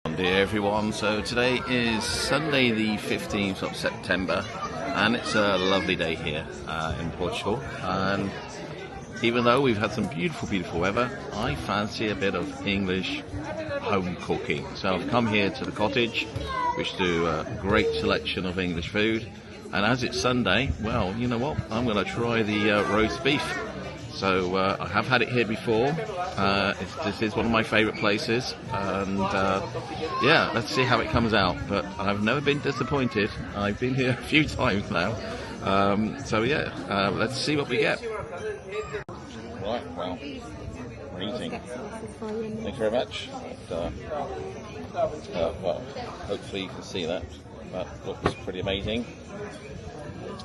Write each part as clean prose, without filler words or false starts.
Dear everyone, so today is Sunday the 15th of September and it's a lovely day here in Portugal, and even though we've had some beautiful weather, I fancy a bit of English home cooking. So I've come here to the Cottage, which do a great selection of English food, and as it's Sunday, well, you know what, I'm going to try the roast beef. So I have had it here before. This is one of my favourite places, and yeah, let's see how it comes out. But I've never been disappointed. I've been here a few times now. So yeah, let's see what we get. Right, well, we're eating. Thank you very much. Well, hopefully you can see that. That looks pretty amazing.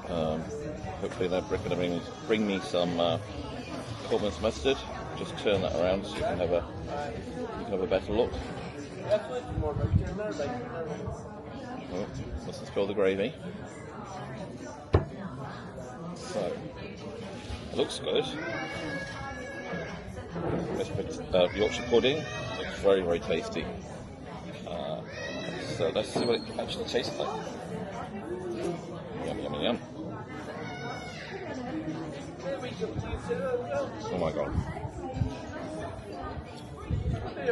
Hopefully they're going to bring me some Corbin's mustard. Just turn that around so you can have a better look. Oh, let's spill the gravy. So it looks good. This Yorkshire pudding looks very tasty. So let's see what it actually tastes like. Yum. Oh my god.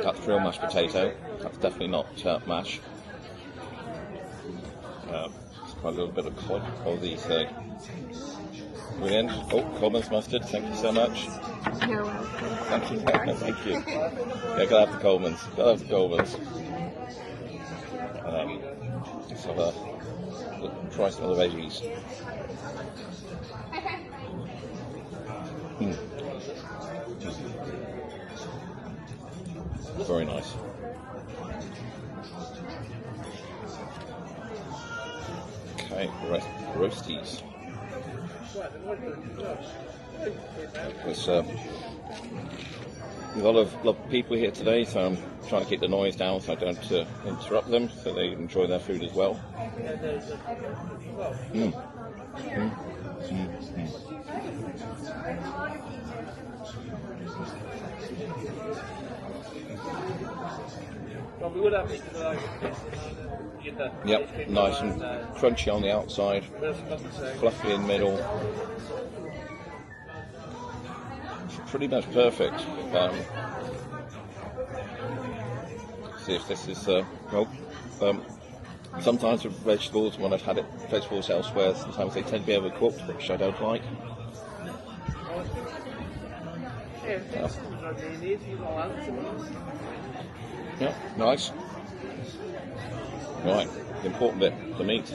That's real mashed potato. That's definitely not mash. It's quite a little bit of cod. All these brilliant. Oh, Corbin's mustard. Thank you so much. You're welcome. Thank you. Thank you. Yeah, gotta have the Corbin's. Let's have a try some of the veggies. Very nice. Okay, roasties. There's a lot of people here today, so I'm trying to keep the noise down so I don't interrupt them, so they enjoy their food as well. Yep, nice and crunchy on the outside, fluffy in the middle. Pretty much perfect. See if this is sometimes with vegetables, when I've had vegetables elsewhere, sometimes they tend to be overcooked, which I don't like. Yeah, nice. Right, the important bit, the meat.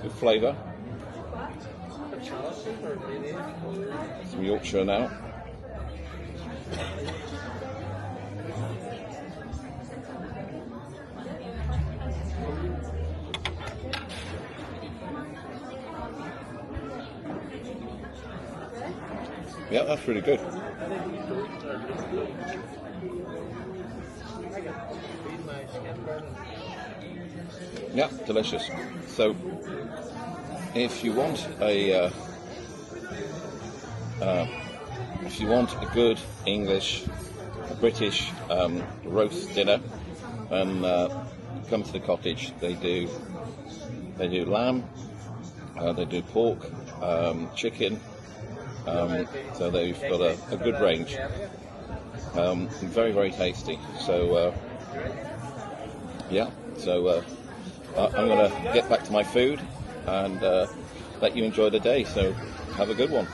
Good flavour. Some Yorkshire now. Yeah, that's really good. Yeah, delicious. So, if you want a good English, British roast dinner, then come to the Cottage. They do lamb, they do pork, chicken. So they've got a good range. Very tasty. So yeah. So I'm going to get back to my food and let you enjoy the day. So have a good one.